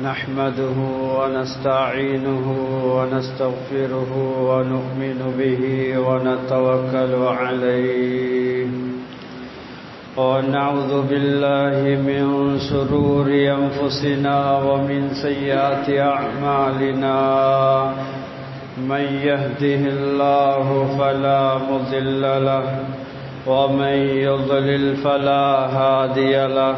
نحمده ونستعينه ونستغفره ونؤمن به ونتوكل عليه ونعوذ بالله من شرور أنفسنا ومن سيئات أعمالنا من يهده الله فلا مضل له ومن يضلل فلا هادي له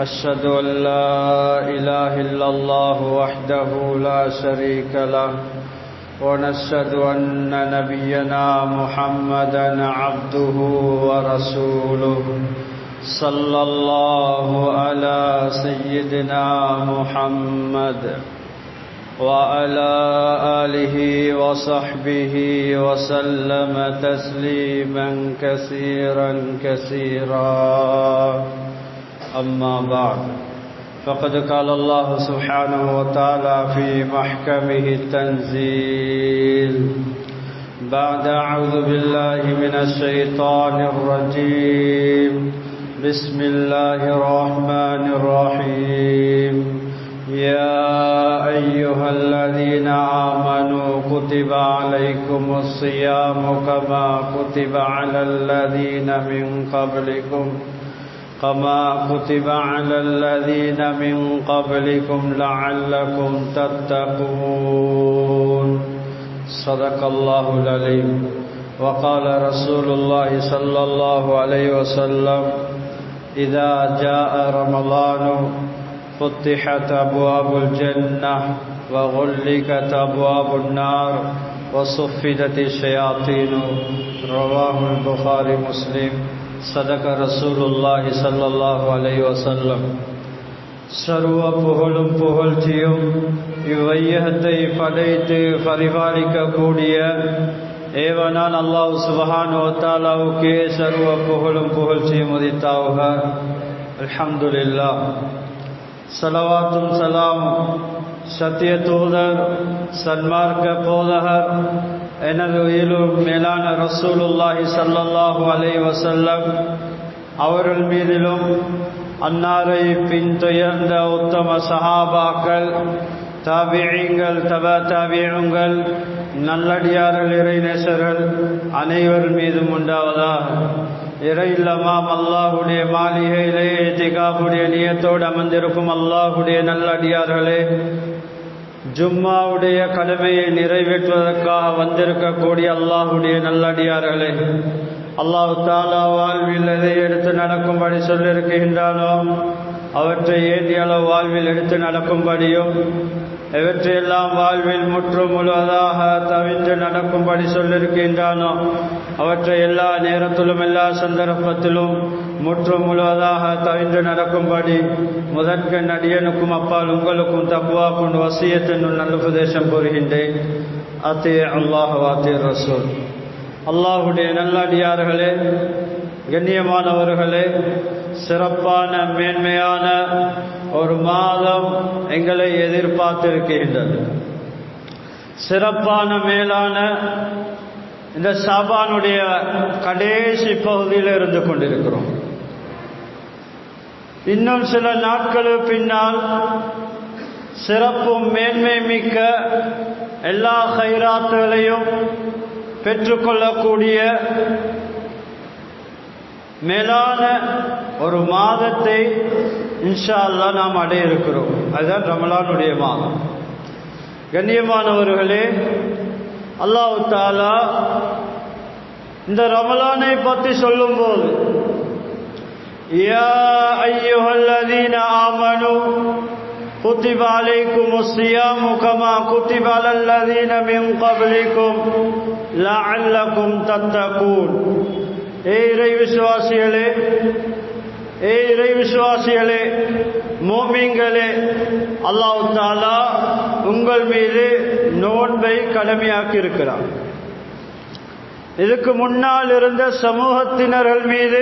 أشهد أن لا إله إلا الله وحده لا شريك له ونشهد أن نبينا محمدا عبده ورسوله صلى الله على سيدنا محمد وعلى آله وصحبه وسلم تسليما كثيرا كثيرا أما بعد فقد قال الله سبحانه وتعالى في محكمه التنزيل بعد أعوذ بالله من الشيطان الرجيم بسم الله الرحمن الرحيم يا أيها الذين آمنوا كتب عليكم الصيام كما كتب على الذين من قبلكم لعلكم تتقون صدق الله العليم وقال رسول الله صلى الله عليه وسلم إذا جاء رمضان فتحت أبواب الجنة وغلقت أبواب النار وصفدت الشياطين رواه البخاري مسلم صدق رسول الله صلى الله عليه وسلم சர்வ புகழும் புகழ்ச்சியும் இவ்வையகத்தை படைத்து பரிபாலிக்க கூடிய ஏவனான் அல்லாஹ் சுப்ஹானஹு வ தஆலாவுக்கே சர்வ புகழும் புகழ்ச்சியும் உரித்தாகுக. அல்ஹம்துலில்லாஹ். ஸலவாத்தும் ஸலாமும் சத்திய தூதர் சன்மார்க்க போதகர் எனது உயிரும் மேலான ரசூலுல்லாஹி ஸல்லல்லாஹு அலைஹி வஸல்லம் அவர்கள் மீதிலும் அன்னாரை பின்தொடர்ந்த உத்தம சஹாபாக்கள் தாபிஈங்கள் தபா தாபிஈங்கள் நல்லடியார்கள் இறைநேசர்கள் அனைவர் மீதும் உண்டாவதாக. இறையில்லமாம் அல்லாஹுடைய மாளிகையிலே இத்திகாஃபுடைய நியத்தோடு அமர்ந்திருக்கும் அல்லாஹுடைய நல்லடியார்களே, ஜும்மாவுடைய கடமையை நிறைவேற்றுவதற்காக வந்திருக்கக்கூடிய அல்லாஹுடைய நல்லடியார்களே, அல்லாஹ் தஆலா வாழ்வில் எதை எடுத்து நடக்கும்படி சொல்லியிருக்கின்றானோ அவற்றை ஏந்திய அளவு வாழ்வில் எடுத்து நடக்கும்படியும் எவற்றையெல்லாம் வாழ்வில் முற்று முழுவதாக தவிர்த்து நடக்கும்படி சொல்லியிருக்கின்றானோ அவற்றை எல்லா நேரத்திலும் எல்லா சந்தர்ப்பத்திலும் முற்று முழுவதாக தவிர்த்து நடக்கும்படி முதற்க நடிகனுக்கும் அப்பால் உங்களுக்கும் தக்வா கொண்டு வசியத்தின் நல்ல உபதேசம் கூறுகின்றேன். அத்தே அல்லாஹ் வாத்தே ரசூல். அல்லாஹுடைய நல்லடியார்களே, கண்ணியமானவர்களே, சிறப்பான மேன்மையான ஒரு மாதம் எங்களை எதிர்பார்த்திருக்கின்றது. சிறப்பான மேலான இந்த ஷாபானுடைய கடைசி பகுதியில் இருந்து கொண்டிருக்கிறோம். இன்னும் சில நாட்களுக்கு பின்னால் சிறப்பும் மேன்மை மிக்க எல்லா கைராத்துகளையும் பெற்றுக்கொள்ளக்கூடிய மேலான ஒரு மாதத்தை இன்ஷா அல்லாஹ் நாம் அடைய இருக்கிறோம். அதுதான் ரமலானுடைய மாதம். கண்ணியமானவர்களே, அல்லாஹ் தஆலா இந்த ரமலானை பற்றி சொல்லும்போது யா அய்யுஹல்லதீன ஆமனு குத்திப அலைக்குமுஸ் ஸியாமு கமா குத்திப அலல்லதீன மின் கப்லிக்கும் லஅல்லக்கும் தத்தகூன். இறை விசுவாசிகளே, மோமின்களே, அல்லாஹ் தஆலா உங்கள் மீது நோன்பை கடமையாக்கி இருக்கிறார். இதுக்கு முன்னால் இருந்த சமூகத்தினர்கள் மீது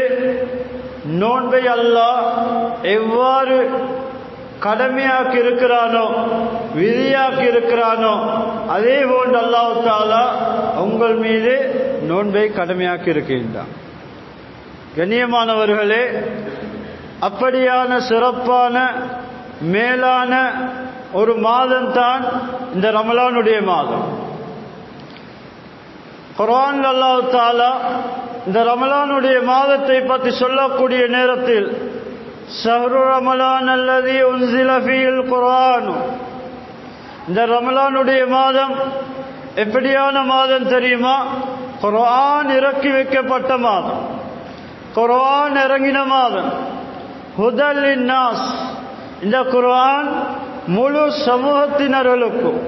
நோன்பை அல்லாஹ் எவ்வாறு கடமையாக்கி இருக்கிறானோ, விதியாக்கி இருக்கிறானோ, அதே போன்று அல்லாஹ் தஆலா உங்கள் மீது நோன்பை கடமையாக்கி இருக்கின்றான். கண்ணியமானவர்களே, அப்படியான சிறப்பான மேலான ஒரு மாதம் தான் இந்த ரமலானுடைய மாதம். குர்ஆன் அல்லாஹ் தஆலா இந்த ரமலானுடைய மாதத்தை பற்றி சொல்லக்கூடிய நேரத்தில் ஷஹ்ரு ரமலான் அல்லதி உன்சில ஃபீல் குர்ஆன், இந்த ரமலானுடைய மாதம் எப்படியான மாதம் தெரியுமா? குர்ஆன் இறக்கி வைக்கப்பட்ட மாதம், குர்ஆன் இறங்கின மாதம். ஹுதல் லின்னாஸ், இந்த குர்ஆன் முழு சமூகத்தினர்களுக்கும்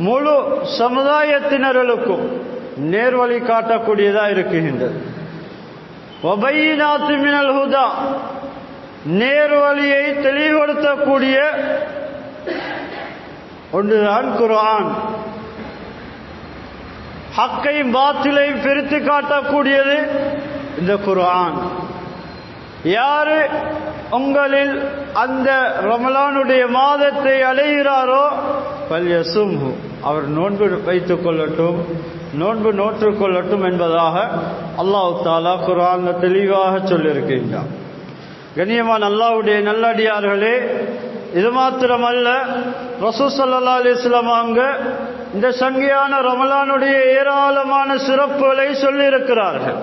முழு சமுதாயத்தினர்களுக்கும் நேர்வழி காட்டக்கூடியதாக இருக்குகின்றது. வபையினாத்து மினல் ஹுதா, நேர்வழியை தெளிவுபடுத்தக்கூடிய ஒன்றுதான் குர்ஆன். ஹக்கை பாத்திலை பிரித்து காட்டக்கூடியது இந்த குர்ஆன். யாரு உங்களில் அந்த ரமலானுடைய மாதத்தை அடைகிறாரோ பல்யசும்ஹு, அவர் நோன்பு வைத்துக் கொள்ளட்டும், நோன்பு நோற்றுக் கொள்ளட்டும் என்பதாக அல்லாஹ் தஆலா குர்ஆன்ல தெளிவாக சொல்லியிருக்கின்றார். கண்ணியமான அல்லாஹ்வுடைய நல்லடியார்களே, இது மாத்திரமல்ல, ரசூல் ஸல்லல்லாஹு அலைஹி வஸல்லம் அவங்க இந்த சங்கையான ரமலானுடைய ஏராளமான சிறப்புகளை சொல்லியிருக்கிறார்கள்.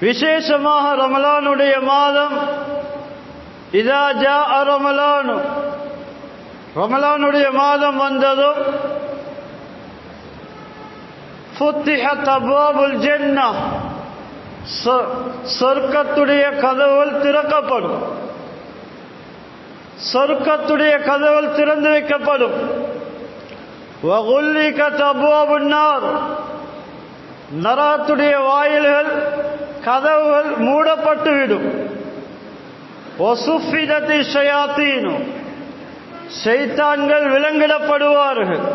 விசேஷமாக ரமலானுடைய மாதம் இதா ஜாஅ ரமலானு, ரமலானுடைய மாதம் வந்ததும் ஃபுத்திஹத் அப்வாபுல் ஜன்னah, சொர்க்கத்துடைய கதவுகள் திறக்கப்படும், சொர்க்கத்துடைய கதவுகள் திறந்து வைக்கப்படும். வகுல்லிகத் அப்வாபுன் நார், நரகத்துடைய வாயில்கள் கதவுகள் மூடப்பட்டுவிடும். வசுஃபிதத்தி ஷயாத்தீனு, ஷைத்தான்கள் விலங்கிடப்படுவார்கள்.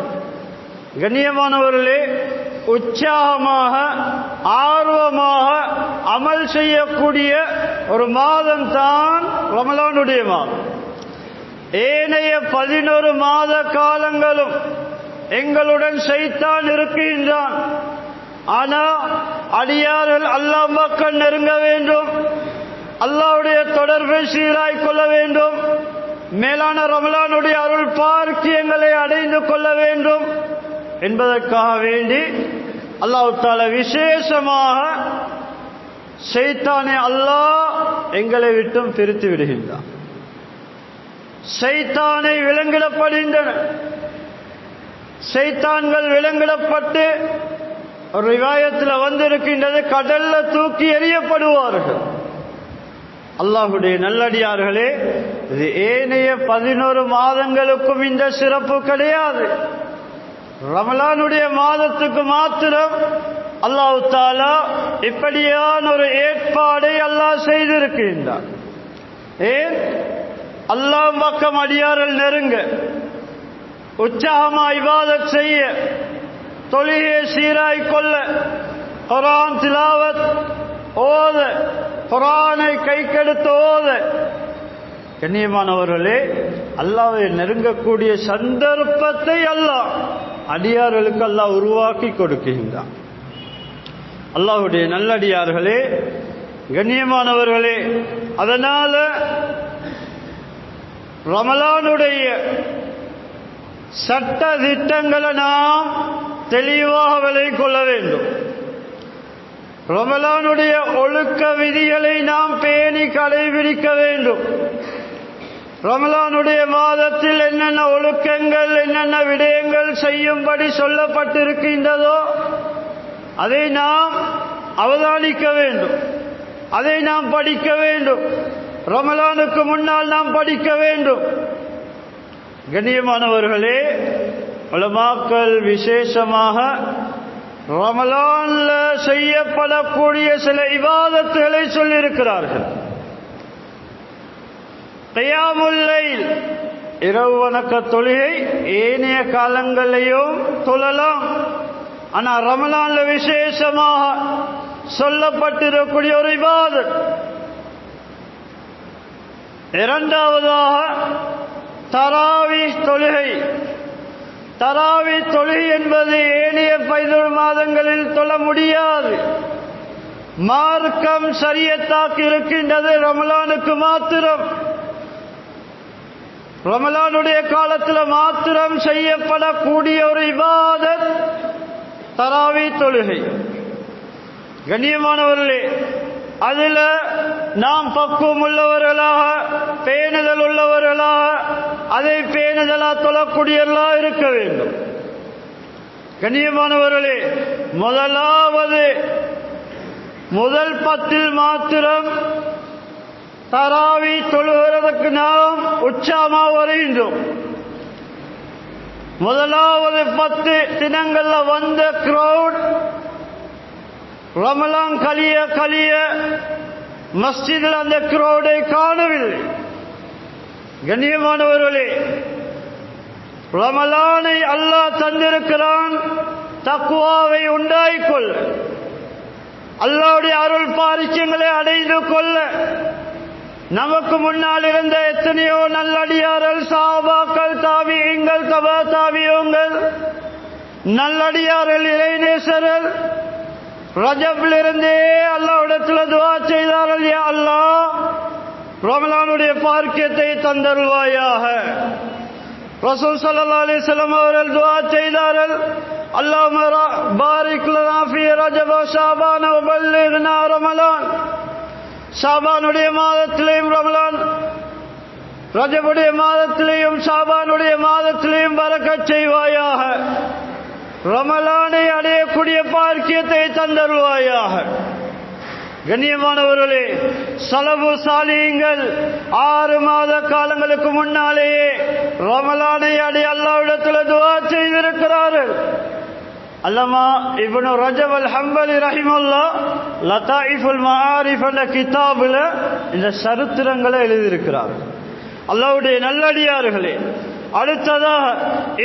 கண்ணியமானவர்களே, உற்சாகமாக ஆர்வமாக அமல் செய்யக்கூடிய ஒரு மாதம் தான் ரமலானுடைய மாதம். ஏனைய 11 மாத காலங்களும் எங்களுடன் ஷைத்தான் இருக்கின்றான். ஆனால் அடியார்கள் அல்லாஹ் பக்கம் நெருங்க வேண்டும், அல்லாஹ்வுடைய தொடர்பை சீராய் கொள்ள வேண்டும், மேலான ரமலானுடைய அருள் பாக்கியங்களை அடைந்து கொள்ள வேண்டும் என்பதற்காக வேண்டி அல்லாஹ் தஆலா விசேஷமாக ஷைத்தானை அல்லாஹ் எங்களை விட்டும் பிரித்து விடுகின்றான். ஷைத்தானை விலங்கிடப்படுகின்றன. ஷைத்தான்கள் விலங்கிடப்பட்டு ஒரு ரிவாயத்தில் வந்திருக்கின்றது, கடல்ல தூக்கி எறியப்படுவார்கள். அல்லாஹ்வுடைய நல்லடியார்களே, இது ஏனைய 11 மாதங்களுக்கும் இந்த சிறப்பு கிடையாது. ரமலானுடைய மாதத்துக்கு மாத்திரம் அல்லாஹ் தஆலா இப்படியான ஒரு ஏற்பாடை அல்லாஹ் செய்திருக்கின்றார். ஏன்? அல்லாஹ் பக்கம் அடியார்கள் நெருங்க, உற்சாகமா இபாதத் செய்ய, தொழுகையை சீராய் கொள்ள, குர்ஆன் திலாவத் ஓத, குர்ஆனை கைக்கெடுத்து ஓத. கண்ணியமானவர்களே, அல்லாஹ்வை நெருங்கக்கூடிய சந்தர்ப்பத்தை அல்லாஹ் அடியார்களுக்கு அல்லாஹ் உருவாக்கி கொடுக்கின்றான். அல்லாஹ்வுடைய நல்லடியார்களே, கண்ணியமானவர்களே, அதனால ரமலானுடைய சட்ட திட்டங்களை நாம் தெளிவாக விளங்கிக் கொள்ள வேண்டும். ரமலானுடைய ஒழுக்க விதிகளை நாம் பேணி கடைபிடிக்க வேண்டும். ரமலானுடைய மாதத்தில் என்னென்ன ஒழுக்கங்கள், என்னென்ன விடயங்கள் செய்யும்படி சொல்லப்பட்டிருக்கின்றதோ அதை நாம் அவதானிக்க வேண்டும், அதை நாம் படிக்க வேண்டும். ரமலானுக்கு முன்னால் நாம் படிக்க வேண்டும். கண்ணியமானவர்களே, உலமாக்கள் விசேஷமாக ரமலான்ல செய்யப்படக்கூடிய சில இபாதத்துகளை சொல்லியிருக்கிறார்கள். கியாமுல் லைல், இரவு வணக்க தொழுகை ஏனைய காலங்களையும் தொழலாம். ஆனால் ரமலான்ல விசேஷமாக சொல்லப்பட்டிருக்கக்கூடிய ஒரு இபாதத். இரண்டாவதாக தராவீஹ் தொழுகை. தராவீஹ் தொழுகை என்பது ஏனைய 11 மாதங்களில் தொழ முடியாது. மார்க்கம் ஷரியத்தாக்கி இருக்கின்றது ரமலானுக்கு மாத்திரம். ரமலானுடைய காலத்தில் மாத்திரம் செய்யப்படக்கூடிய ஒரு இபாதத் தராவி தொழுகை. கண்ணியமானவர்களே, அதில் நாம் பக்குவம் உள்ளவர்களாக, பேணுதல் உள்ளவர்களாக, அதை பேணுதலாக தொழக்கூடியவர்களாக இருக்க வேண்டும். கண்ணியமானவர்களே, முதல் 10 மாத்திரம் தராவி தொழுகிறதுக்கு நாம் உற்சாகமாக வருகின்றோம். முதலாவது 10 தினங்கள்ல வந்த கிரௌட் ரமலான் கலிய மஸ்ஜிதில் அந்த கிரௌடை காணவில்லை. கண்ணியமானவர்களே, ரமலானை அல்லாஹ் தந்திருக்கிறான் தக்வாவை உண்டாயிக்கொள்ள, அல்லாஹ்வுடைய அருள் பாரிச்சங்களை அடைந்து கொள்ள. நமக்கு முன்னால் இருந்த எத்தனையோ நல்லடியார்கள், சஹாபாக்கள், தாபிஈன்கள், தபா தாபியூன்கள், நல்லடியார்கள், இறைநேசர்கள் ரஜபிலிருந்தே அல்லாஹ்விடத்தில் துஆ செய்தார்கள், யா அல்லாஹ் ரமலானுடைய பாக்கியத்தை தந்தருள்வாயாக. ரசூல் ஸல்லல்லாஹு அலைஹி வஸல்லம் அவர்கள் துஆ செய்தார்கள், அல்லாஹும்ம பாரிக் லனா ஃபீ ரஜப வ ஷஅபான வ பல்லிக்னா ரமலான். ஷாபானுடைய மாதத்திலேயும் ரமலான், ரஜபுடைய மாதத்திலேயும் ஷாபானுடைய மாதத்திலேயும் பரக்கத் செய்வாயாக. ரமலானை அடையக்கூடிய பாக்கியத்தை தந்தருள்வாயாக. கண்ணியமானவர்களே, ஸலஃபு ஸாலிஹீன்கள் 6 மாத காலங்களுக்கு முன்னாலேயே ரமலானை அடைய அல்லாஹ்விடத்தில் துஆ செய்திருக்கிறார்கள். அல்லமா இப்னு ரஜப் அல் ஹம்பலி ரஹிமஹுல்லாஹ் லதாயிஃபுல் மஆரிஃப் என்ற கிதாபில் இந்த சரித்திரங்களை எழுதியிருக்கிறார். அல்லாஹ்வுடைய நல்லடியார்களே, அடுத்ததாக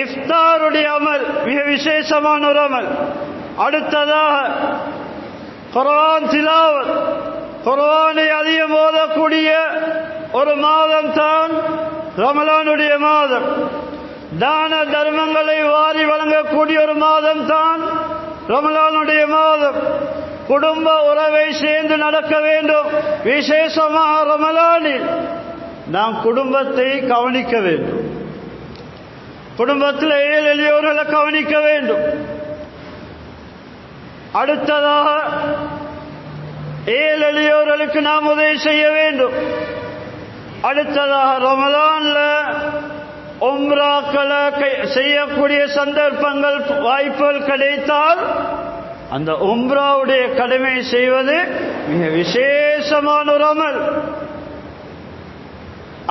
இஃப்தாருடைய அமல் மிக விசேஷமான ஒரு அமல். அடுத்ததாக குர்ஆன் திலாவத், குர்ஆனை அதிகம் ஓதக்கூடிய ஒரு மாதம் தான் ரமலானுடைய மாதம். தான தர்மங்களை வாரி வழங்கக்கூடிய ஒரு மாதம் தான் ரமலானுடைய மாதம். குடும்ப உறவை சேர்ந்து நடக்க வேண்டும். விசேஷமாக ரமலானில் நாம் குடும்பத்தை கவனிக்க வேண்டும். குடும்பத்தில் எளியோர்களை கவனிக்க வேண்டும். அடுத்ததாக எளியோர்களுக்கு நாம் உதவி செய்ய வேண்டும். அடுத்ததாக ரமலான்ல உம்ராக்களை செய்யக்கூடிய சந்தர்ப்பங்கள், வாய்ப்புகள் கிடைத்தால் அந்த உம்ராவுடைய கடமை செய்வது மிக விசேஷமான ஒரு அமல்.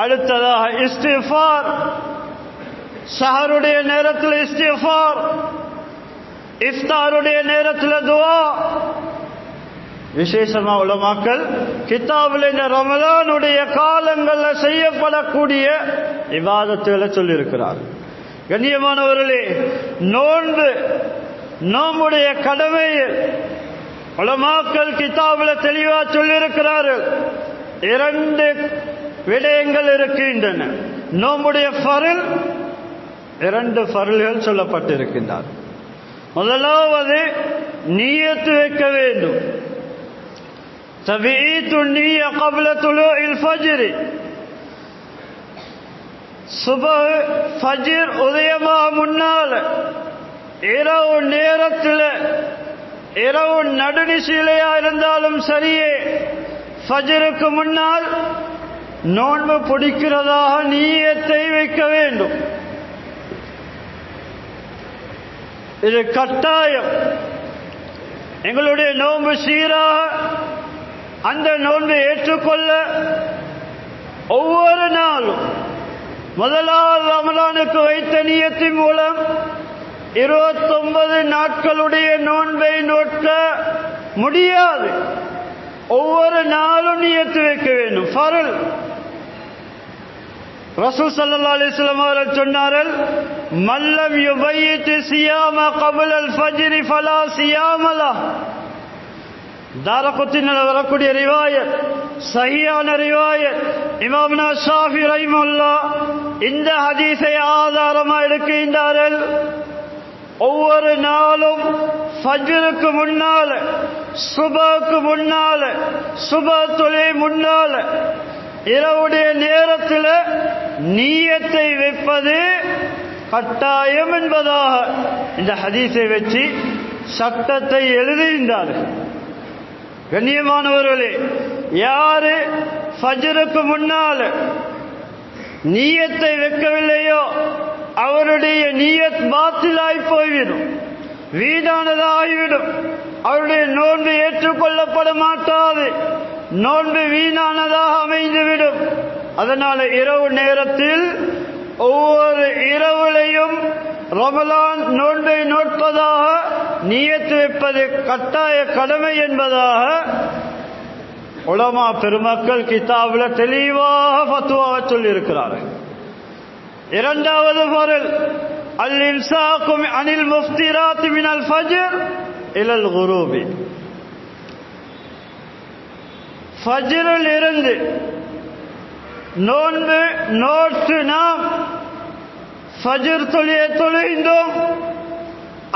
அடுத்ததாக இஸ்திஃபார், ஸஹருடைய நேரத்தில் இஸ்திஃபார், இஃப்தாருடைய நேரத்தில் துஆ. விசேஷமா உலமாக்கள் கிதாபில் இந்த ரமலானுடைய காலங்களில் செய்யப்படக்கூடிய இபாதத்துகளை சொல்லியிருக்கிறார். கண்ணியமானவர்களே, நோன்புடைய கடமையை உலமாக்கள் கிதாபில் தெளிவா சொல்லியிருக்கிறார்கள். 2 விடயங்கள் இருக்கின்றன. நோன்புடைய ஃபர்ல், 2 ஃபர்ல்கள் சொல்லப்பட்டிருக்கின்றன. முதலாவது நியத்து வைக்க வேண்டும். தபீத்து நிய்ய قبل طلوع الفجر. சுபஹ் ஃபஜ்ர் உதயமா முன்னால இரவு நேரத்தில், இரவு நடுநிசிலையா இருந்தாலும் சரியே, ஃபஜ்ருக்கு முன்னால் நோன்பு பிடிக்கிறதாக நியத்தை வைக்க வேண்டும். இது கட்டாயம். எங்களுடைய நோன்பு சீராக அந்த நோன்பை ஏற்றுக்கொள்ள ஒவ்வொரு நாளும் முதலாவது ரமலானுக்கு வைத்த நியத்தின் மூலம் 29 நாட்களுடைய நோன்பை நோக்க முடியாது. ஒவ்வொரு நாளும் நியத்து வைக்க வேண்டும். ஃபர்ல். ரசூல் ஸல்லல்லாஹு அலைஹி வஸல்லம் அவர்கள் சொன்னார்கள், மல்லம் யுபையித் சியாம قبل الفجر فلا صيام له. தாரகுத்தினில் வரக்கூடிய ரிவாயத், சஹீஹான ரிவாயத். இமாம்னா ஷாஃபி ரஹிமஹுல்லாஹ் இந்த ஹதீஸை ஆதாரமாக எடுக்கின்றார்கள். ஒவ்வொரு நாளும் ஃபஜ்ருக்கு முன்னால, சுபஹுக்கு முன்னால, சுபஹ் தொழுகை முன்னால, இரவுடைய நேரத்தில் நீயத்தை வைப்பது கட்டாயம் என்பதாக இந்த ஹதீஸை வச்சு சட்டத்தை எழுதுகின்றார்கள். கண்ணியமானவர்களே, யாரு ஃபஜ்ருக்கு முன்னால் நீயத்தை வைக்கவில்லையோ அவருடைய நீயத் பாத்திலாய் போய்விடும், வீணானதாகிவிடும். அவருடைய நோன்பு ஏற்றுக்கொள்ளப்பட மாட்டாது, நோன்பு வீணானதாக அமைந்துவிடும். அதனால இரவு நேரத்தில் ஒவ்வொரு இரவுலையும் ரமலான் நோன்பை நோட்பதாக நியத்து வைப்பது கட்டாய கடமை என்பதாக உலமா பெருமக்கள் கிதாபில் தெளிவாக ஃபத்வாவை சொல்லியிருக்கிறார்கள். இரண்டாவது பொருள் அல் இம்சாக்கும் அனில் முஃப்திராத் மினல் ஃபஜ்ர் இலல் குரூபி. ஃபஜ்ரில் இருந்து நோன்பு நோற்று நாம் ஃபஜ்ர் தொழுகின்றோம்.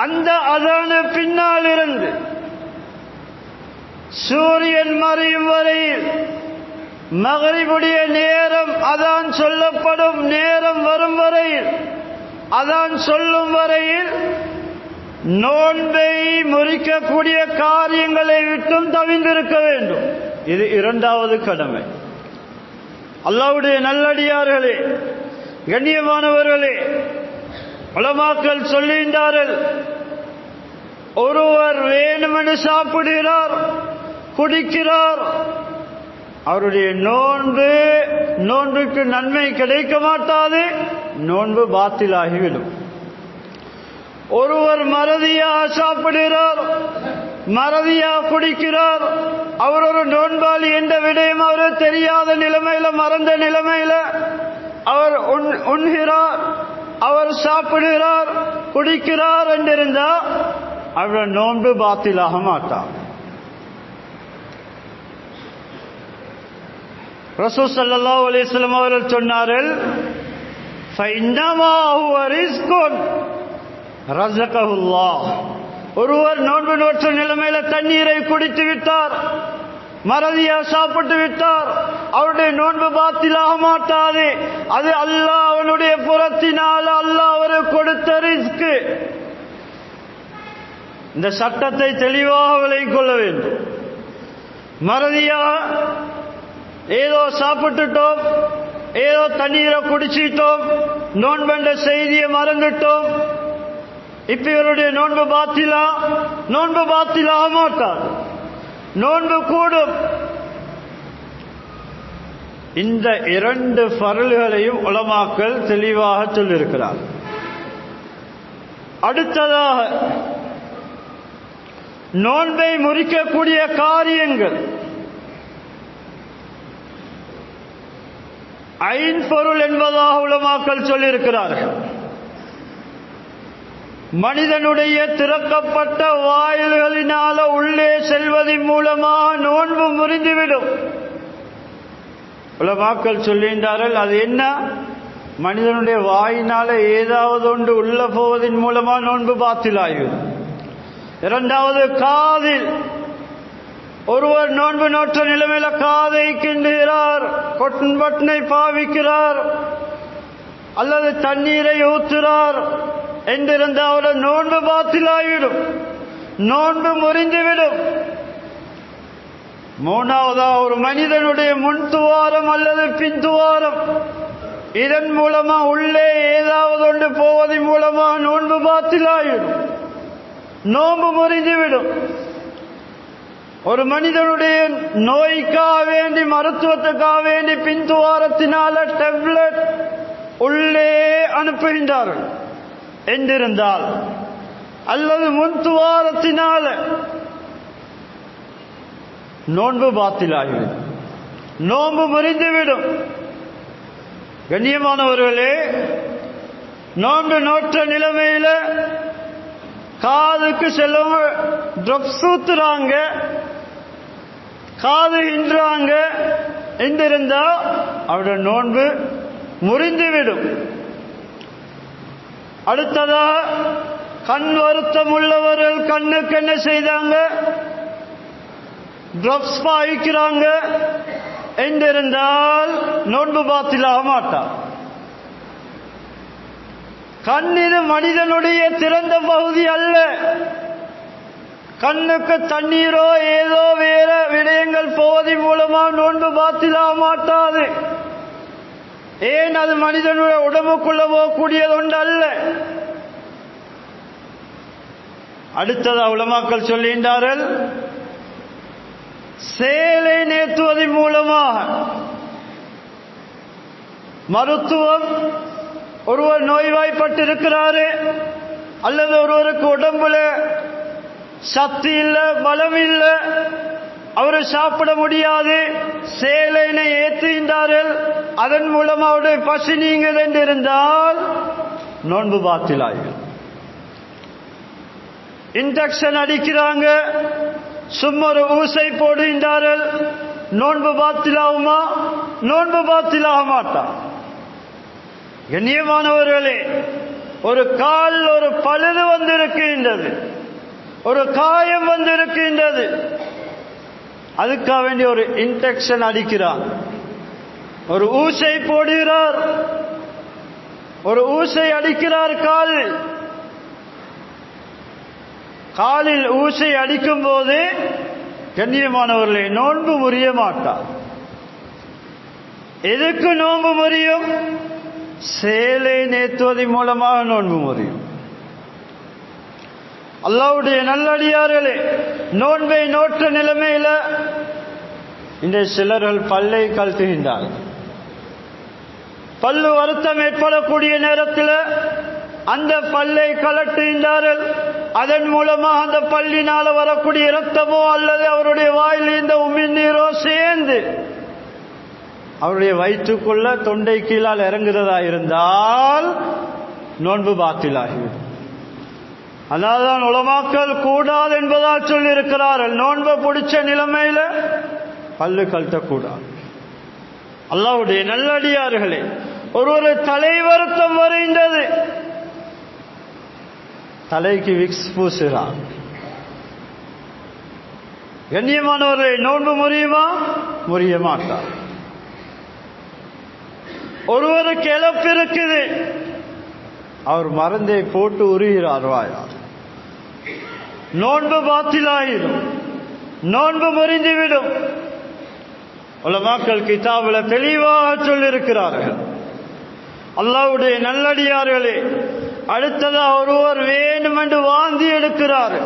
அந்த அதான பின்னால் இருந்து சூரியன் மறையும் வரையில், மக்ரிபுடைய நேரம் அதான் சொல்லப்படும் நேரம் வரும் வரையில், அதான் சொல்லும் வரையில் நோன்பை முறிக்கக்கூடிய காரியங்களை விட்டும் தவிர்ந்திருக்க வேண்டும். இது இரண்டாவது கடமை. அல்லாஹ்வுடைய நல்லடியார்களே, கண்ணியமானவர்களே, உலமாக்கள் சொல்லுகின்றார்கள், ஒருவர் வேணுமென்று சாப்பிடுகிறார், குடிக்கிறார், அவருடைய நோன்புக்கு நன்மை கிடைக்க மாட்டாது, நோன்பு பாத்திலாகிவிடும். ஒருவர் மறதியாக சாப்பிடுகிறார், மறதியாக குடிக்கிறார், அவர் ஒரு நோன்பாளி என்ற விடயம் அவர் தெரியாத நிலைமையில, மறந்த நிலைமையில அவர் உண்கிறார், அவர் சாப்பிடுகிறார், குடிக்கிறார் என்றிருந்தால் அவர் நோன்பு பாத்திலாக மாட்டார். ரசூல் ஸல்லல்லாஹு அலைஹி வஸல்லம் அவர்கள் சொன்னார்கள், ஃபஇன்னமா ஹுவ ரிஸ்குன் ரஸகஹுல்லாஹ். ஒருவர் நோன்பு நோற்ற நிலைமையில தண்ணீரை குடித்து விட்டார், மறதியா சாப்பிட்டு விட்டார், அவருடைய நோன்பு பாத்திலாக மாட்டாது. அது அல்லாஹ் அவனுடைய புறத்தினால் அல்லாஹ் அவருக்கு கொடுத்த ரிஸ்க். இந்த சட்டத்தை தெளிவாக விளங்கிக் கொள்ள வேண்டும். மறதியா ஏதோ சாப்பிட்டுட்டோம், ஏதோ தண்ணீரை குடிச்சிட்டோம், நோன்பென்ற செய்தியை மறந்துட்டோம், இப்ப இவருடைய நோன்பு பாத்திலா? நோன்பு பாத்திலாக மாட்டார், நோன்பு கூடும். இந்த இரண்டு ஃபர்ல்களையும் உலமாக்கள் தெளிவாக சொல்லியிருக்கிறார். அடுத்ததாக நோன்பை முறிக்கக்கூடிய காரியங்கள் ஐம்பொருள் என்பதாக உலமாக்கள் சொல்லியிருக்கிறார்கள். மனிதனுடைய திறக்கப்பட்ட வாயில்களினால உள்ளே செல்வதன் மூலமாக நோன்பு முறிந்துவிடும். உலமாக்கள் சொல்லுகின்றார்கள், அது என்ன? மனிதனுடைய வாயினால ஏதாவது ஒன்று உள்ள போவதன் மூலமா நோன்பு பாத்திலாகிவிடும். இரண்டாவது, காதில் ஒருவர் நோன்பு நோற்ற நிலைமையில காதை கிண்டுகிறார், கொட்டன் பட்டனை பாவிக்கிறார், அல்லது தண்ணீரை ஊற்றுறார் என்றிருந்த அவருடைய நோன்பு பாத்திலாகிவிடும், நோன்பு முறிந்துவிடும். மூணாவதா, ஒரு மனிதனுடைய முன் துவாரம் அல்லது பின் துவாரம், இதன் மூலமா உள்ளே ஏதாவது ஒன்று போவதன் மூலமா நோன்பு பாத்திலாகிவிடும், நோன்பு முறிந்துவிடும். ஒரு மனிதனுடைய நோய்க்காக வேண்டி, மருத்துவத்துக்காக வேண்டி பின் துவாரத்தினால டேப்லெட் உள்ளே அனுப்புகின்றார்கள் என்றிருந்தால், அல்லது முன் துவாரத்தினால நோன்பு பாத்திலாகிவிடும், நோன்பு முறிந்துவிடும். கண்ணியமானவர்களே, நோன்பு நோற்ற நிலைமையில காதுக்கு செல்லும் ட்ரப்ஸ் ஊத்துறாங்க, காது இன்றாங்க என்றிருந்தா அவருடைய நோன்பு முறிந்துவிடும். அடுத்ததாக, கண் வருத்தம் உள்ளவர்கள் கண்ணுக்கு என்ன செய்தாங்க? ட்ரப்ஸ் பாய்க்கிறாங்க என்றிருந்தால் நோன்பு பாத்திலாக மாட்டார், கண் இது மனிதனுடைய திறந்த பகுதி அல்ல. கண்ணுக்கு தண்ணீரோ ஏதோ வேற விடயங்கள் போவதன் மூலமா நோன்பு பாத்திலாக மாட்டாது. ஏன், அது மனிதனுடைய உடம்புக்குள்ள போகக்கூடியது ஒன்று அல்ல. அடுத்தது உலமாக்கள் சொல்கின்றார்கள், சேலை நேற்றுவதன் மூலமாக மருத்துவம், ஒருவர் நோய்வாய்ப்பட்டிருக்கிறாரு அல்லது ஒருவருக்கு உடம்புல சக்தி இல்லை, பலம் இல்லை, அவரு சாப்பிட முடியாது, சேலைனை ஏற்றுகின்றார்கள், அதன் மூலம் அவருடைய பசி நீங்குது என்று இருந்தால் நோன்பு பாத்திலாகும். இன்ஜெக்ஷன் அடிக்கிறாங்க, சும்மா ஒரு ஊசை போடுகின்றார்கள், நோன்பு பாத்திலாகுமா? நோன்பு பாத்திலாக மாட்டான். கண்ணியமானவர்களே, ஒரு கால் ஒரு பழுது வந்திருக்கின்றது, ஒரு காயம் வந்திருக்கின்றது, அதுக்காக வேண்டிய ஒரு இன்ஜெக்ஷன் அடிக்கிறார், ஒரு ஊசை போடுகிறார், ஒரு ஊசை அடிக்கிறார் காலில் ஊசை அடிக்கும் போது கண்ணியமானவர்களே நோன்பு முறிய மாட்டார். எதுக்கு நோன்பு முறியும்? சேலை நேற்றுவதன் மூலமாக நோன்பு முறியும். அல்லாஹ்வுடைய நல்லடியார்களே, நோன்பை நோற்ற நிலைமையில இந்த சிலர்கள் பல்லை கழட்டுகின்றார்கள். பல்லு வருத்தம் ஏற்படக்கூடிய நேரத்தில் அந்த பல்லை கழட்டுகின்றார்கள். அதன் மூலமாக அந்த பல்லினால வரக்கூடிய இரத்தமோ அல்லது அவருடைய வாயில் இந்த உமிழ்நீரோ சேர்ந்து அவருடைய வயிற்றுக்குள்ள தொண்டை கீழால் இறங்குறதா இருந்தால் நோன்பு பாத்திலாகிவிடும். அதனால்தான் உலமாக்கள் கூடாது என்பதால் சொல்லியிருக்கிறார்கள், நோன்பை பிடிச்ச நிலைமையில பல்லு கழட்டக்கூடாது. அல்லாஹ்வுடைய நல்லடியார்களே, ஒரு தலை வருத்தம் வருகின்றது, தலைக்கு விக்ஸ் பூசுகிறார். கண்ணியமானவர்களே, நோன்பு முறியுமா? முறிய மாட்டார். ஒருவருக்கு இழப்பு இருக்குது, அவர் மருந்தை போட்டு உருகிறார் வாயார், நோன்பு பாத்திலாயிடும், நோன்பு முறிந்துவிடும். உலமாக்கள் கிதாபில் தெளிவாக சொல்லியிருக்கிறார்கள். அல்லாஹ்வுடைய நல்லடியார்களே, அடுத்ததா ஒருவர் வேண்டுமென்று வாந்தி எடுக்கிறார்.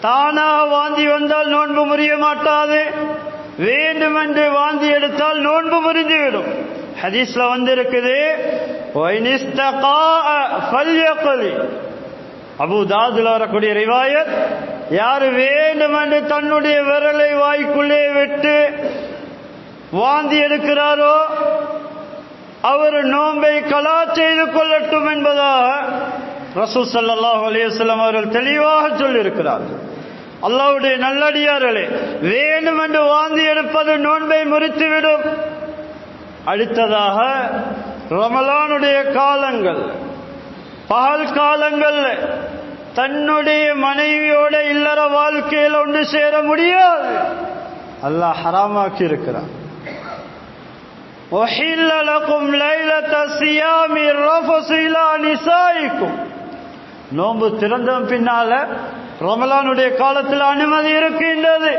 தானாக வாந்தி வந்தால் நோன்பு முறிய மாட்டாது, வேண்டுமென்று வாந்தி எடுத்தால் நோன்பு முறிந்துவிடும். ஹதீஸ்ல வந்திருக்குது, அபூ தாவூதுல வரக்கூடிய ரிவாயத், யாரு வேண்டுமென்று தன்னுடைய விரலை வாய்க்குள்ளே விட்டு வாந்தி எடுக்கிறாரோ அவர் நோன்பை கலா செய்து கொள்ளட்டும் என்பதாக ரசூல் ஸல்லல்லாஹு அலைஹி வஸல்லம் அவர்கள் தெளிவாக சொல்லியிருக்கிறார்கள். அல்லாஹ்வுடைய நல்லடியார்களே, வேண்டுமென்று வாந்தி எடுப்பது நோன்பை முறித்துவிடும். அடுத்ததாக ரமலானுடைய காலங்கள், பகல் காலங்கள் தன்னுடைய மனைவியோட இல்லற வாழ்க்கையில் ஒன்று சேர முடியாது, அல்லாஹ் ஹராமாக்கி இருக்கிறார். وَحِلَّ لَكُمْ لَيْلَةَ الصِّيَامِ الرَّفَثُ إِلَى نِسَائِكُمْ. நோன்பு திறந்த பின்னால ரமலானுடைய காலத்தில் அனுமதி இருக்கின்றது.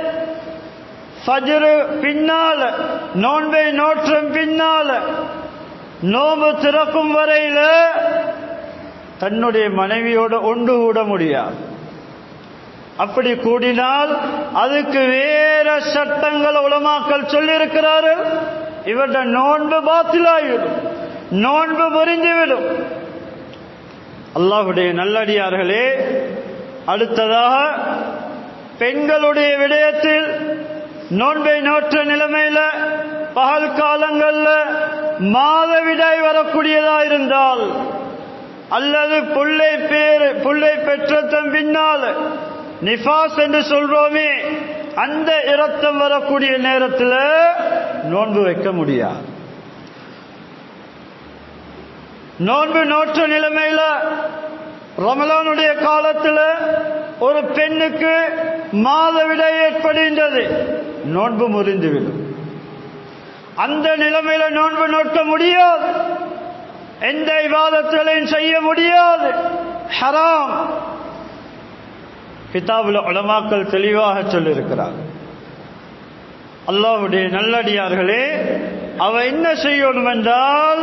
ஃபஜ்ர் பின்னால, நோன்பை நோற்றும் பின்னால, நோன்பு திறக்கும் வரையில தன்னுடைய மனைவியோடு ஒன்று கூட முடியாது. அப்படி கூடினால் அதுக்கு வேற சட்டங்கள் உலமாக்கள் சொல்லியிருக்கிறார்கள். இவருடைய நோன்பு பாத்திலாகிவிடும், நோன்பு முறிந்துவிடும். அல்லாஹ்வுடைய நல்லடியார்களே, அடுத்ததாக பெண்களுடைய விடயத்தில் நோன்பை நோற்ற நிலைமையில பகல் காலங்கள்ல மாதவிடாய் வரக்கூடியதா இருந்தால் அல்லது புள்ளை பெற்றதன் பின்னால் நிஃபாஸ் என்று சொல்றோமே, அந்த இரத்தம் வரக்கூடிய நேரத்தில் நோன்பு வைக்க முடியாது. நோன்பு நோற்ற நிலைமையில ரமலானுடைய காலத்தில் ஒரு பெண்ணுக்கு மாதவிடாய் ஏற்படுகின்றது, நோன்பு முறிந்துவிடும். அந்த நிலைமையில நோன்பு நோக்க முடியாது. எந்த இபாதத்துகளையும் செய்ய முடியாது, ஹராம். கிதாபுல் உலமாக்கள் தெளிவாக சொல்லியிருக்கிறார். அல்லாஹ்வுடைய நல்லடியார்களே, அவ என்ன செய்யணும் என்றால்,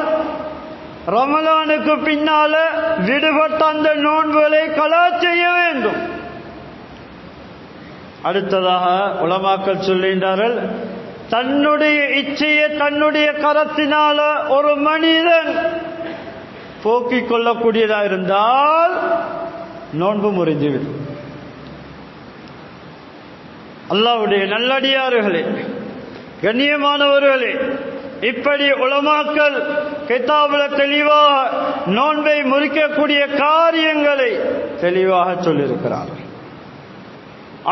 ரமலானுக்கு பின்னால விடுபட்ட அந்த நோன்புகளை கலா செய்ய வேண்டும். அடுத்ததாக உலமாக்கள் சொல்கின்றார்கள், தன்னுடைய இச்சையை தன்னுடைய கரத்தினால ஒரு மனிதன் போக்கிக் கொள்ளக்கூடியதாக இருந்தால் நோன்பு முறிந்துவிடும். அல்லாஹ்வுடைய நல்லடியார்களே, கண்ணியமானவர்களே, இப்படி உலமாக்கள் கிதாபுல தெளிவாக நோன்பை முறிக்கக்கூடிய காரியங்களை தெளிவாக சொல்லியிருக்கிறார்கள்.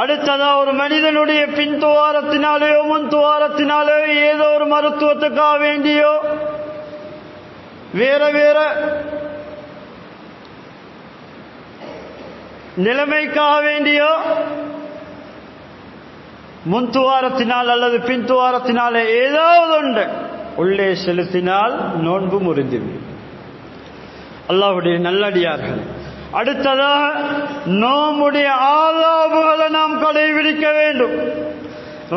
அடுத்ததா, ஒரு மனிதனுடைய பின் துவாரத்தினாலேயோ முன் துவாரத்தினாலேயோ ஏதோ ஒரு மருத்துவத்துக்காக வேண்டியோ வேற வேற நிலைமைக்காக வேண்டியோ முன் துவாரத்தினால் அல்லது பின் துவாரத்தினாலே ஏதாவது ஒன்று உள்ளே செலுத்தினால் நோன்பு முறிந்துவிடும். அல்லாஹ்வுடைய நல்லடியார்கள், அடுத்ததாக நோம்புடைய ஆதாபுகளை நாம் கடைபிடிக்க வேண்டும்.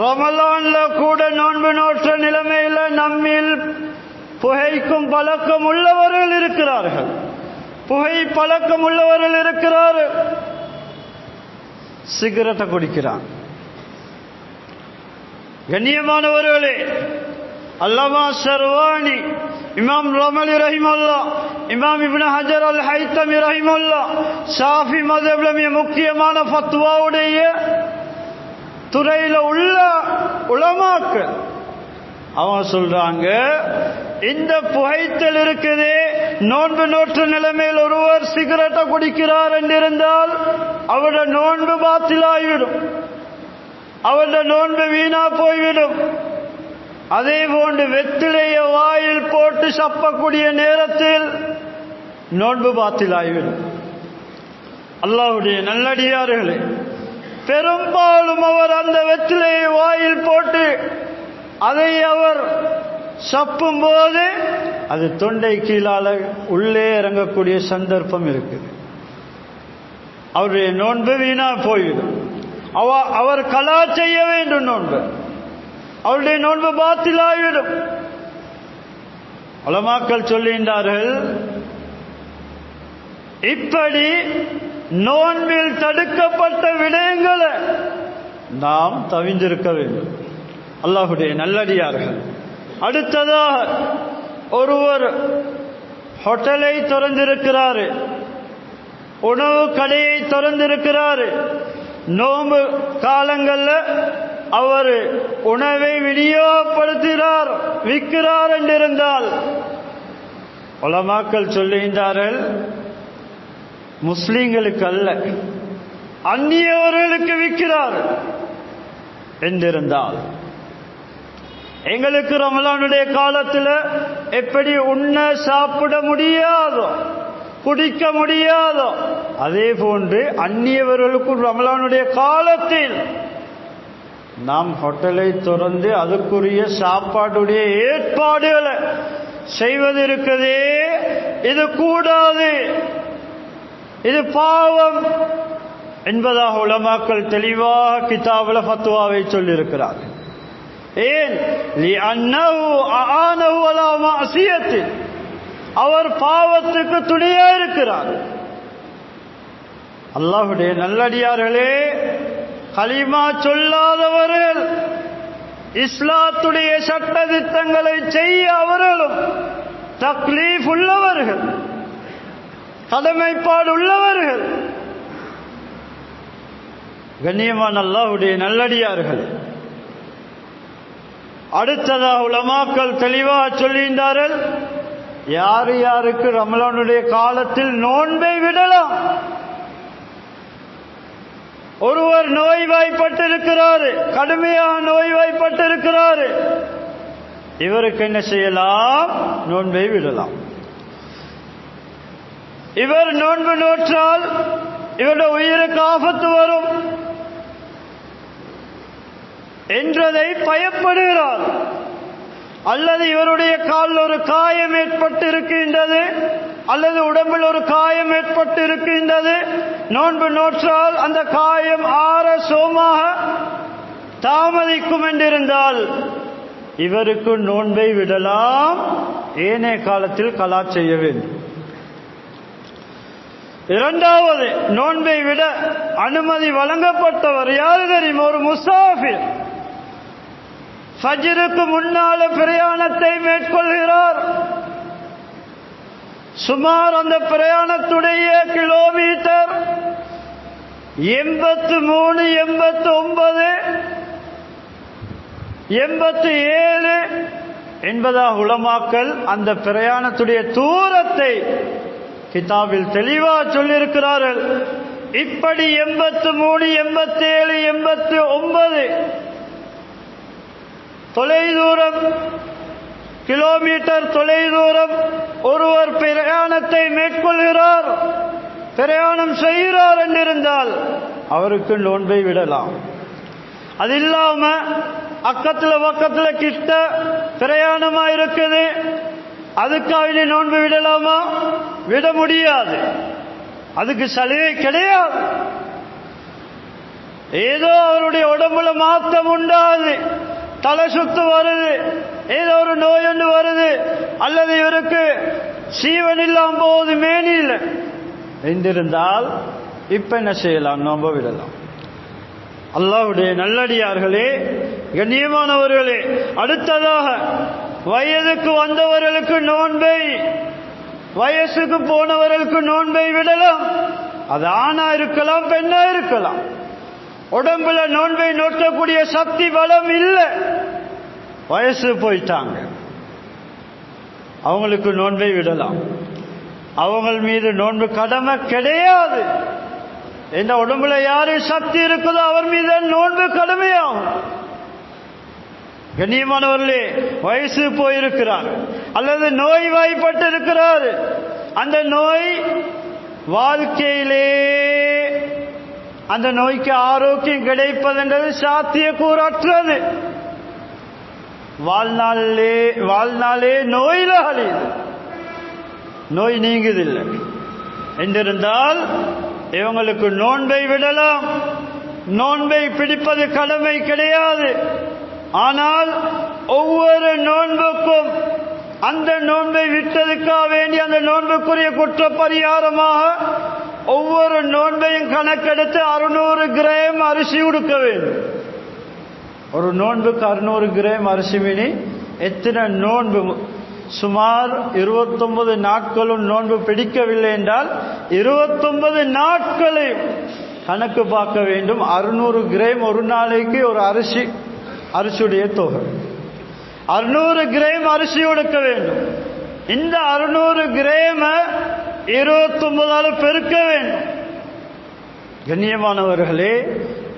ரமலான்ல கூட நோன்பு நோற்ற நிலைமையில நம்மில் புகைக்கும் பழக்கம் உள்ளவர்கள் இருக்கிறார்கள், புகை பழக்கம் உள்ளவர்கள் இருக்கிறார்கள். சிகரெட்டை குடிக்கிறான். கண்ணியமானவர்களே, அல்லமா ஷர்வானி, இமாம் ரமலி ரஹிமல்லா, இமாம் இப்னு ஹஜர் அல் ஹைத்தமி ரஹிமல்லா, ஷாஃபி மذهبல முக்கியமான ஃபத்வாவுடைய துறையில உள்ள உலமாக்கள் அவங்க சொல்றாங்க, இந்த புகைத்தல் இருக்குதே, நோன்பு நோற்ற நிலைமையில் ஒருவர் சிகரெட்டை குடிக்கிறார் என்றிருந்தால் அவருடைய நோன்பு பாத்திலாகிவிடும், அவருடைய நோன்பு வீணா போய்விடும். அதே போன்று வெற்றிலைய வாயில் போட்டு சப்பக்கூடிய நேரத்தில் நோன்பு பாத்திலாகிவிடும். அல்லாஹ்வுடைய நல்லடியார்களே, பெரும்பாலும் அவர் அந்த வெற்றிலையை வாயில் போட்டு அதை அவர் சப்பும் போது அது தொண்டை கீழால உள்ளே இறங்கக்கூடிய சந்தர்ப்பம் இருக்குது. அவருடைய நோன்பு வீணா போய்விடும். அவர் கலா செய்ய வேண்டும் நோன்பு, அவருடைய நோன்பு பாத்திலாகிவிடும். உலமாக்கள் சொல்லுகின்றார்கள், இப்படி நோன்பில் தடுக்கப்பட்ட விடயங்களை நாம் தவிர்த்திருக்க வேண்டும். அல்லாஹ்வுடைய நல்லடியார்கள், அடுத்ததாக ஒருவர் ஹோட்டலை திறந்திருக்கிறாரு, உணவு கடையை திறந்திருக்கிறாரு, நோன்பு காலங்களில் அவர் உணவை விநியோகப்படுத்துகிறார், விற்கிறார் என்றிருந்தால் உலமாக்கள் சொல்லுகின்றார்கள், முஸ்லிம்களுக்கு அல்ல அந்நியவர்களுக்கு விற்கிறார் என்றிருந்தால், எங்களுக்கு ரமலானுடைய காலத்தில் எப்படி உண்ண சாப்பிட முடியாதோ குடிக்க முடியாதோ அதே போன்று அந்நியவர்களுக்கும் ரமலானுடைய காலத்தில் நாம் ஹோட்டலை திறந்து அதுக்குரிய சாப்பாடுடைய ஏற்பாடுகளை செய்வது இருக்குதே, இது கூடாது, இது பாவம் என்பதாக உலமாக்கள் தெளிவாக கிதாபுல ஃபத்வாவை சொல்லியிருக்கிறார்கள். ஏன்? லிஅன்னஹு ஆனஹு அலா மஅசியத்தி, அவர் பாவத்துக்கு துணையா இருக்கிறார். அல்லாஹ்வுடைய நல்லடியார்களே, கலிமா சொல்லாதவர்கள், இஸ்லாத்துடைய சட்ட திட்டங்களை செய்ய அவர்களும் தக்லீஃப் உள்ளவர்கள், கடமைப்பாடு உள்ளவர்கள். கண்ணியமான அல்லாஹ்வுடைய நல்லடியார்கள், அடுத்ததாக உலமாக்கள் தெளிவாக சொல்கின்றார்கள், யார் யாருக்கு ரமலானுடைய காலத்தில் நோன்பை விடலாம். ஒருவர் நோய்வாய்ப்பட்டிருக்கிறாரு, கடுமையாக நோய்வாய்ப்பட்டிருக்கிறாரு, இவருக்கு என்ன செய்யலாம்? நோன்பை விடலாம். இவர் நோன்பு நோற்றால் இவருடைய உயிருக்கு ஆபத்து வரும் என்றதை பயப்படுகிறார். அல்லது இவருடைய காலில் ஒரு காயம் ஏற்பட்டு இருக்கின்றது, அல்லது உடம்பில் ஒரு காயம் ஏற்பட்டு இருக்கின்றது, நோன்பு நோற்றால் அந்த காயம் ஆற சோமாக தாமதிக்கும் என்றிருந்தால் இவருக்கு நோன்பை விடலாம், ஏனைய காலத்தில் கலா செய்ய வேண்டும். இரண்டாவது, நோன்பை விட அனுமதி வழங்கப்பட்டவர் யாரு தெரியுமா? ஒரு முசாஃபிர். ஃபஜ்ருக்கு முன்னால பிரயாணத்தை மேற்கொள்கிறார். சுமார் அந்த பிரயாணத்துடைய கிலோமீட்டர் 83, 89, 87 என்பதாக உலமாக்கள் அந்த பிரயாணத்துடைய தூரத்தை கிதாபில் தெளிவா சொல்லியிருக்கிறார்கள். இப்படி 83, 87, 89 தொலைதூரம், கிலோமீட்டர் தொலைதூரம் ஒருவர் பிரயாணத்தை மேற்கொள்கிறார், பிரயாணம் செய்கிறார் என்றிருந்தால் அவருக்கு நோன்பை விடலாம். அது இல்லாம அக்கத்துல பக்கத்துல கிட்ட பிரயாணமா இருக்குது, அதுக்காக நோன்பு விடலாமா? விட முடியாது, அதுக்கு சலுகை கிடையாது. ஏதோ அவருடைய உடம்புல மாற்றம் உண்டாது, தலை சுத்து வருது, ஏதோ ஒரு நோய் ஒன்று வருது, அல்லது இவருக்கு சீவன் இல்லாம போகுது மேனியில் என்றிருந்தால் இப்ப என்ன செய்யலாம்? நோன்பு விடலாம். அல்லாஹ்வுடைய நல்லடியார்களே, கண்ணியமானவர்களே, அடுத்ததாக வயதுக்கு வந்தவர்களுக்கு நோன்பை, வயசுக்கு போனவர்களுக்கு நோன்பை விடலாம். அது ஆணா இருக்கலாம், பெண்ணா இருக்கலாம். உடம்புல நோன்பை நோக்கக்கூடிய சக்தி பலம் இல்லை, வயசு போயிட்டாங்க, அவங்களுக்கு நோன்பை விடலாம். அவங்க மீது நோன்பு கடமை கிடையாது. இந்த உடம்புல யாரு சக்தி இருக்குதோ அவர் மீது நோன்பு கடமையாகும். கண்ணியமானவர்களே, வயசு போயிருக்கிறார் அல்லது நோய் வாய்ப்பட்டு இருக்கிறார், அந்த நோய் வாழ்க்கையிலே அந்த நோய்க்கு ஆரோக்கியம் கிடைப்பதென்றது சாத்தியக்கூறற்றது. வாழ்நாளே நோயில அழியுது, நோய் நீங்குதில்லை என்றிருந்தால் இவங்களுக்கு நோன்பை விடலாம். நோன்பை பிடிப்பது கடமை கிடையாது. ஆனால் ஒவ்வொரு நோன்புக்கும் அந்த நோன்பை விட்டதுக்காக வேண்டி அந்த நோன்புக்குரிய குற்ற பரிகாரமாக ஒவ்வொரு நோன்பையும் கணக்கெடுத்து 600 கிராம் அரிசி கொடுக்க வேண்டும். ஒரு நோன்புக்கு 600 கிராம் அரிசி மீனி எத்தனை நோன்பு? சுமார் 29 நாட்களும் நோன்பு பிடிக்கவில்லை என்றால் 29 நாட்களை கணக்கு பார்க்க வேண்டும். 600 கிராம் ஒரு நாளைக்கு ஒரு அரிசியுடைய தொகை 600 கிராம் அரிசி கொடுக்க வேண்டும். இந்த 600 கிராம 29 பெருக்க வேண்டும். கண்ணியமானவர்களே,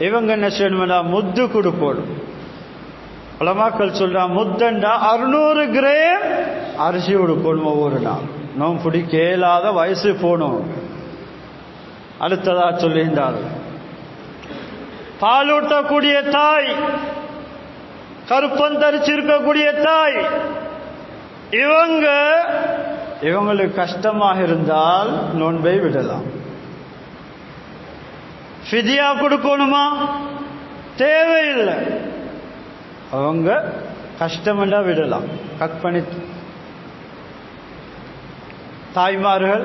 இவங்க என்ன செய்யணும்னா முத்து கொடுப்போம். உலமாக்கள் சொல்றா முத்தண்டா 600 கிராம் அரிசி கொடுக்கணும் ஒவ்வொரு நாள். நோம் பிடிக்க இயலாத வயசு போனோம். அடுத்ததா சொல்லியிருந்தார், பாலூட்டக்கூடிய தாய், கருப்பம் தரிச்சிருக்கக்கூடிய தாய், இவங்களுக்கு கஷ்டமாக இருந்தால் நோன்பை விடலாம். ஃபிதியா கொடுக்கணுமா? தேவையில்லை. அவங்க கஷ்டமெண்டா விடலாம். கற்பனை தாய்மார்கள்,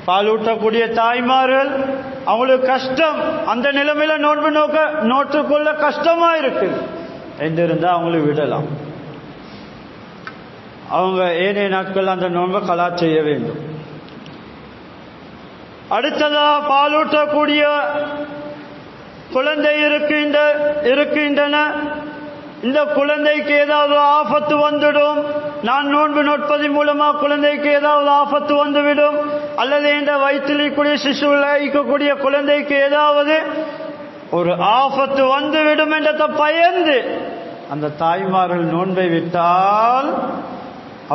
பாலூட்டக்கூடிய தாய்மார்கள், அவங்களுக்கு கஷ்டம், அந்த நிலைமையில நோன்பு நோற்றுக்கொள்ள கஷ்டமா இருக்கு என்றிருந்தா அவங்களுக்கு விடலாம். அவங்க ஏனைய நாட்கள் அந்த நோன்பை கலா செய்ய வேண்டும். அடுத்ததா பாலூட்டக்கூடிய குழந்தை இருக்கின்றன. இந்த குழந்தைக்கு ஏதாவது ஆபத்து வந்துடும், நான் நோன்பு நோட்பதன் மூலமா குழந்தைக்கு ஏதாவது ஆபத்து வந்துவிடும், அல்லது இந்த வயிற்றில் இருக்கக்கூடிய சிசுவில் இருக்கக்கூடிய குழந்தைக்கு ஏதாவது ஒரு ஆபத்து வந்துவிடும் என்ற பயந்து அந்த தாய்மார்கள் நோன்பை விட்டால்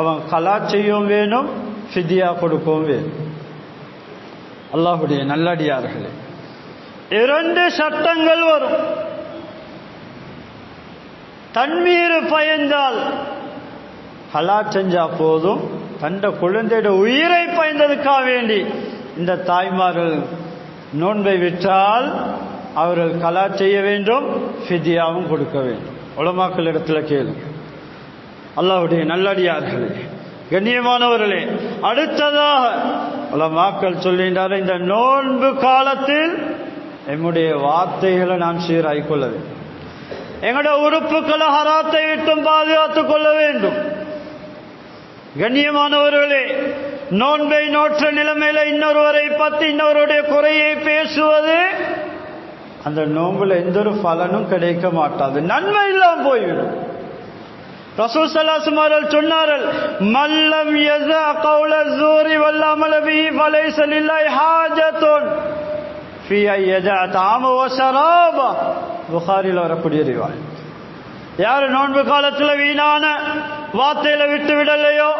அவன் கலா செய்யவும் வேணும், ஃபிதியா கொடுக்கவும் வேணும். அல்லாஹ்வுடைய நல்லடியார்களே, 2 சட்டங்கள் வரும். தன்மீறு பயந்தால் கலா செஞ்சா போதும். தந்த குழந்தையோட உயிரை பயந்ததுக்காக வேண்டி இந்த தாய்மார்கள் நோன்பை விட்டால் அவர்கள் கலா செய்ய வேண்டும், ஃபிதியாவும் கொடுக்க வேண்டும். உலமாக்கள் இடத்துல கேளுங்க. அல்லாஹ்வுடைய நல்லடியார்களே, கண்ணியமானவர்களே, அடுத்ததாக உலமாக்கள் சொல்கின்றார்கள், இந்த நோன்பு காலத்தில் நம்முடைய வார்த்தைகளை நாம் சீராய்க் கொள்ள வேண்டும். எங்களுடைய உறுப்புகளை ஹராத்தை விட்டும் பாதுகாத்துக் கொள்ள வேண்டும். கண்ணியமானவர்களே, நோன்பை நோற்ற நிலைமையில இன்னொருவரை பற்றி இன்னொருடைய குறையை பேசுவது அந்த நோன்புல எந்த ஒரு பலனும் கிடைக்க மாட்டாது, நன்மை இல்லாம போய்விடும். ரசூல் ஸல்லல்லாஹு அலைஹி வஸல்லம் சொன்னார்கள், மல்லம் யஸா கௌல ஸூரி வல் அமல பிஹி ஃபலைஸ லில்லாஹி ஹாஜத்துன் ஃபீ அய்யஜா தஆம வ ஷராபா. புகாரில வரக்கூடிய ரிவாயத். யார் நோன்பு காலத்தில் வீணான வார்த்தையில விட்டு விடலையோ,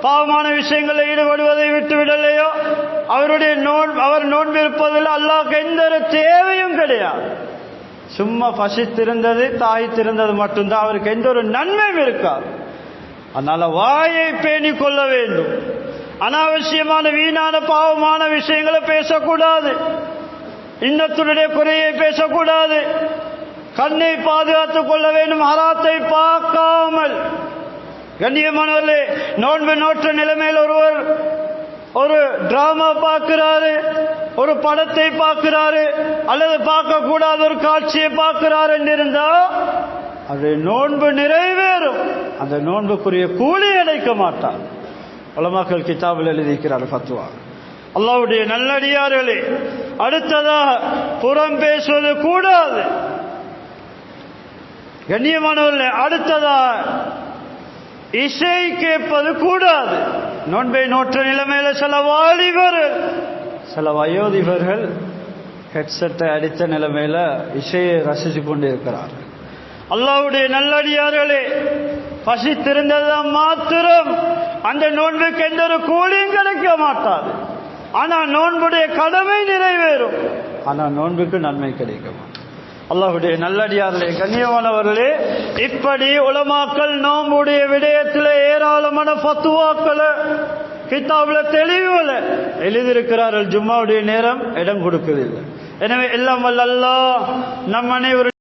பாவமான விஷயங்களில் ஈடுபடுவதை விட்டு விடலையோ, அவர் நோன்பு இருப்பதில் அல்லாஹ்வுக்கு எந்த ஒரு தேவையும் கிடையாது. சும்மா பசித்திருந்தது, தாய்த்திருந்தது மட்டும்தான், அவருக்கு எந்த ஒரு நன்மையும் இருக்காது. அதனால வாயை பேணி கொள்ள வேண்டும். அனாவசியமான வீணான பாவமான விஷயங்களை பேசக்கூடாது, இன்னத்துடைய குறையை பேசக்கூடாது, கண்ணை பாதுகாத்துக் கொள்ள வேண்டும், ஹராத்தை பார்க்காமல். கண்ணியமானவர்களே, நோன்பு நோற்ற நிலைமையில் ஒருவர் ஒரு டிராமா பார்க்கிறாரு, ஒரு படத்தை பார்க்கிறாரு, அல்லது பார்க்க கூடாத ஒரு காட்சியை பார்க்கிறாரு என்றிருந்தா அது நோன்பு நிறைவேறும், அந்த நோன்புக்குரிய கூலி அடைக்க மாட்டார். உலமாக்கள் கிதாபில் எழுதியிருக்கிறார் ஃபத்வா. அல்லாஹ்வுடைய நல்லடியார்களே, அடுத்ததாக புறம் பேசுவது கூடாது. கண்ணியமானவர்களே, அடுத்ததாக இசை கேட்பது கூடாது. நோன்பை நோற்ற நிலைமையில சில வாலிபர்கள், சில வயோதிபர்கள் ஹெட்செட்டை அடித்த நிலைமையில இசையை ரசித்து கொண்டு இருக்கிறார்கள். அல்லாஹ்வுடைய நல்லடியார்களே, பசித்திருந்ததான் மாத்திரம் அந்த நோன்புக்கு எந்த ஒரு கூலியும் கிடைக்க மாட்டாது. ஆனா நோன்புடைய கடமை நிறைவேறும், ஆனா நோன்புக்கு நன்மை கிடைக்க மாட்டாது. அல்லாஹ்வுடைய நல்லடியார்களே, கண்ணியமானவர்களே, இப்படி உலமாக்கள் நோன்புடைய விடயத்தில் ஏராளமான ஃபத்வாக்களை கிதாபுல தெளிவுகளை எழுதியிருக்கிறார்கள். ஜும்மாவுடைய நேரம் இடம் கொடுக்கவில்லை. எனவே எல்லாம் வல்ல அல்லாஹ் நம் அனைவரும்